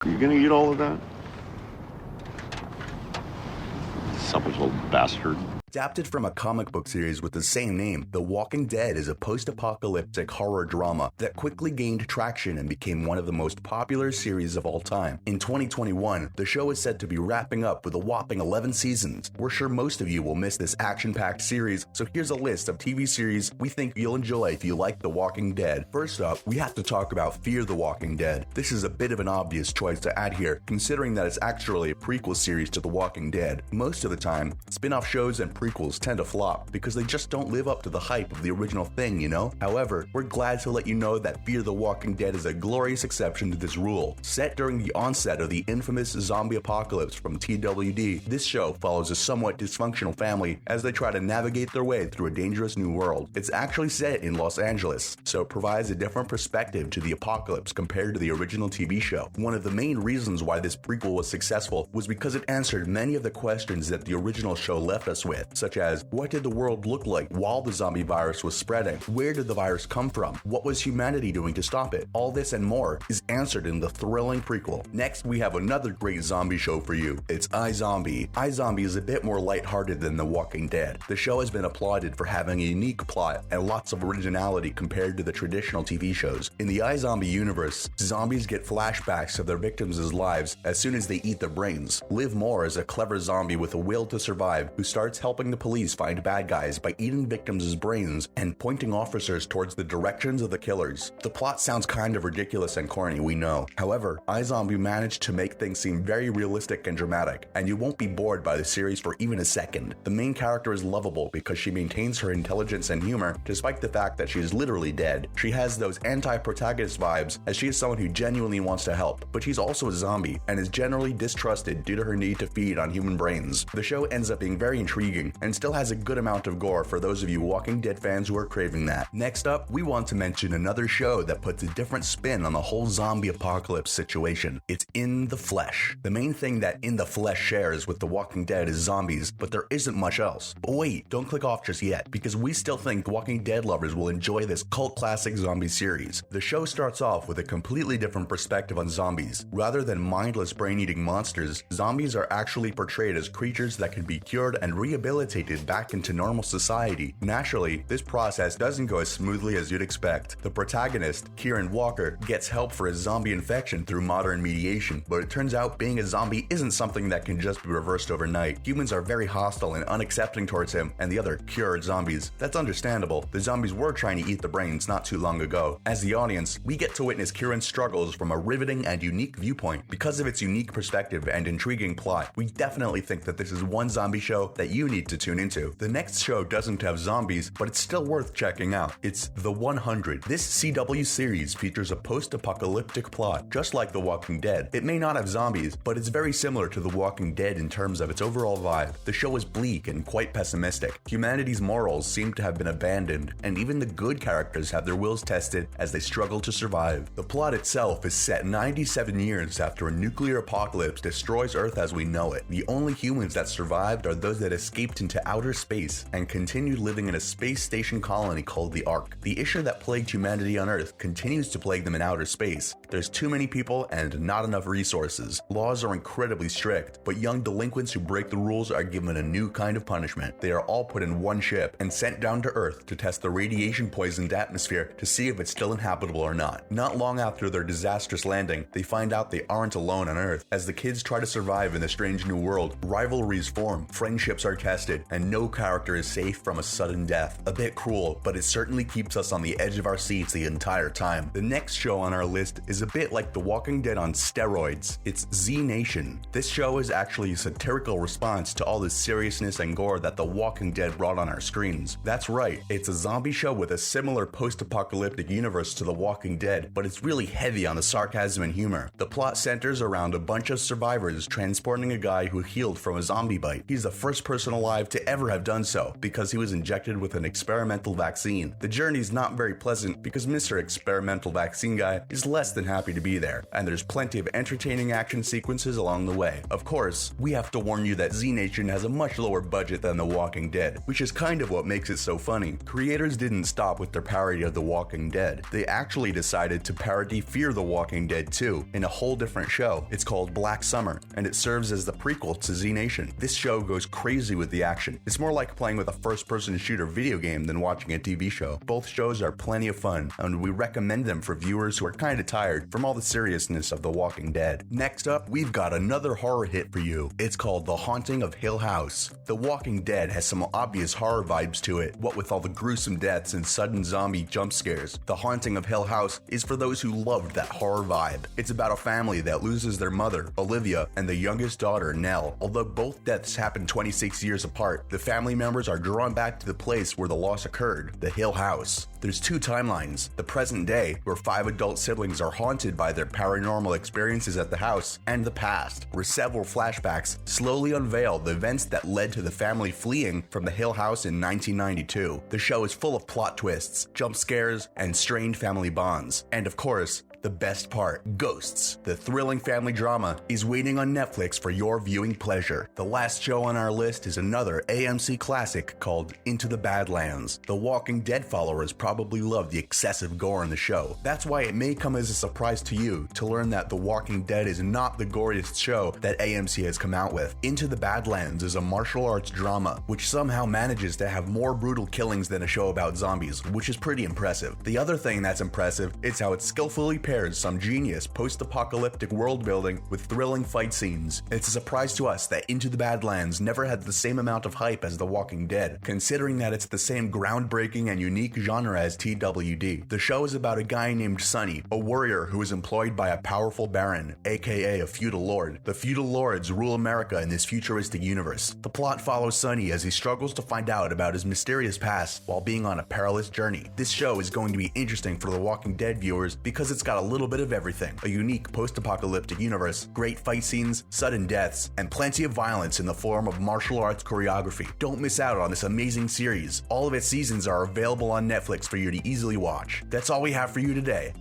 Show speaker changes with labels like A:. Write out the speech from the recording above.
A: Are you gonna eat all of that? Selfish little bastard.
B: Adapted from a comic book series with the same name, The Walking Dead is a post-apocalyptic horror drama that quickly gained traction and became one of the most popular series of all time. In 2021, the show is said to be wrapping up with a whopping 11 seasons. We're sure most of you will miss this action-packed series, so here's a list of TV series we think you'll enjoy if you like The Walking Dead. First up, we have to talk about Fear the Walking Dead. This is a bit of an obvious choice to add here, considering that it's actually a prequel series to The Walking Dead. Most of the time, spin-off shows and prequels tend to flop because they just don't live up to the hype of the original thing, you know? However, we're glad to let you know that Fear the Walking Dead is a glorious exception to this rule. Set during the onset of the infamous zombie apocalypse from TWD, this show follows a somewhat dysfunctional family as they try to navigate their way through a dangerous new world. It's actually set in Los Angeles, so it provides a different perspective to the apocalypse compared to the original TV show. One of the main reasons why this prequel was successful was because it answered many of the questions that the original show left us with, such as, what did the world look like while the zombie virus was spreading? Where did the virus come from? What was humanity doing to stop it? All this and more is answered in the thrilling prequel. Next, we have another great zombie show for you. It's iZombie. iZombie is a bit more lighthearted than The Walking Dead. The show has been applauded for having a unique plot and lots of originality compared to the traditional TV shows. In the iZombie universe, zombies get flashbacks of their victims' lives as soon as they eat their brains. Liv Moore is a clever zombie with a will to survive who starts helping the police find bad guys by eating victims' brains and pointing officers towards the directions of the killers. The plot sounds kind of ridiculous and corny, we know. However, iZombie managed to make things seem very realistic and dramatic, and you won't be bored by the series for even a second. The main character is lovable because she maintains her intelligence and humor despite the fact that she is literally dead. She has those anti-protagonist vibes as she is someone who genuinely wants to help, but she's also a zombie and is generally distrusted due to her need to feed on human brains. The show ends up being very intriguing and still has a good amount of gore for those of you Walking Dead fans who are craving that. Next up, we want to mention another show that puts a different spin on the whole zombie apocalypse situation. It's In the Flesh. The main thing that In the Flesh shares with The Walking Dead is zombies, but there isn't much else. But wait, don't click off just yet, because we still think Walking Dead lovers will enjoy this cult classic zombie series. The show starts off with a completely different perspective on zombies. Rather than mindless brain-eating monsters, zombies are actually portrayed as creatures that can be cured and rehabilitated back into normal society. Naturally, this process doesn't go as smoothly as you'd expect. The protagonist, Kieran Walker, gets help for his zombie infection through modern mediation, but it turns out being a zombie isn't something that can just be reversed overnight. Humans are very hostile and unaccepting towards him and the other cured zombies. That's understandable. The zombies were trying to eat the brains not too long ago. As the audience, we get to witness Kieran's struggles from a riveting and unique viewpoint. Because of its unique perspective and intriguing plot, we definitely think that this is one zombie show that you need to tune into. The next show doesn't have zombies, but it's still worth checking out. It's The 100. This CW series features a post-apocalyptic plot, just like The Walking Dead. It may not have zombies, but it's very similar to The Walking Dead in terms of its overall vibe. The show is bleak and quite pessimistic. Humanity's morals seem to have been abandoned, and even the good characters have their wills tested as they struggle to survive. The plot itself is set 97 years after a nuclear apocalypse destroys Earth as we know it. The only humans that survived are those that escaped into outer space and continued living in a space station colony called the Ark. The issue that plagued humanity on Earth continues to plague them in outer space. There's too many people and not enough resources. Laws are incredibly strict, but young delinquents who break the rules are given a new kind of punishment. They are all put in one ship and sent down to Earth to test the radiation-poisoned atmosphere to see if it's still inhabitable or not. Not long after their disastrous landing, they find out they aren't alone on Earth. As the kids try to survive in the strange new world, rivalries form, friendships are tested, and no character is safe from a sudden death. A bit cruel, but it certainly keeps us on the edge of our seats the entire time. The next show on our list is a bit like The Walking Dead on steroids. It's Z Nation. This show is actually a satirical response to all the seriousness and gore that The Walking Dead brought on our screens. That's right, it's a zombie show with a similar post-apocalyptic universe to The Walking Dead, but it's really heavy on the sarcasm and humor. The plot centers around a bunch of survivors transporting a guy who healed from a zombie bite. He's the first person alive alive to ever have done so because he was injected with an experimental vaccine. The journey's not very pleasant because Mr. Experimental Vaccine Guy is less than happy to be there, and there's plenty of entertaining action sequences along the way. Of course, we have to warn you that Z Nation has a much lower budget than The Walking Dead, which is kind of what makes it so funny. Creators didn't stop with their parody of The Walking Dead. They actually decided to parody Fear the Walking Dead 2 in a whole different show. It's called Black Summer, and it serves as the prequel to Z Nation. This show goes crazy with the action. It's more like playing with a first-person shooter video game than watching a TV show. Both shows are plenty of fun, and we recommend them for viewers who are kinda tired from all the seriousness of The Walking Dead. Next up, we've got another horror hit for you. It's called The Haunting of Hill House. The Walking Dead has some obvious horror vibes to it, what with all the gruesome deaths and sudden zombie jump scares. The Haunting of Hill House is for those who loved that horror vibe. It's about a family that loses their mother, Olivia, and the youngest daughter, Nell. Although both deaths happen 26 years apart, the family members are drawn back to the place where the loss occurred, the Hill House. There's two timelines, the present day, where 5 adult siblings are haunted by their paranormal experiences at the house, and the past, where several flashbacks slowly unveil the events that led to the family fleeing from the Hill House in 1992. The show is full of plot twists, jump scares, and strained family bonds. And of course, the best part, Ghosts, the thrilling family drama, is waiting on Netflix for your viewing pleasure. The last show on our list is another AMC classic called Into the Badlands. The Walking Dead followers probably love the excessive gore in the show. That's why it may come as a surprise to you to learn that The Walking Dead is not the goriest show that AMC has come out with. Into the Badlands is a martial arts drama, which somehow manages to have more brutal killings than a show about zombies, which is pretty impressive. The other thing that's impressive is how it skillfully pairs some genius post-apocalyptic world building with thrilling fight scenes. It's a surprise to us that Into the Badlands never had the same amount of hype as The Walking Dead, considering that it's the same groundbreaking and unique genre as TWD. The show is about a guy named Sonny, a warrior who is employed by a powerful baron, aka a feudal lord. The feudal lords rule America in this futuristic universe. The plot follows Sonny as he struggles to find out about his mysterious past while being on a perilous journey. This show is going to be interesting for The Walking Dead viewers because it's got a little bit of everything. A unique post-apocalyptic universe, great fight scenes, sudden deaths, and plenty of violence in the form of martial arts choreography. Don't miss out on this amazing series. All of its seasons are available on Netflix for you to easily watch. That's all we have for you today.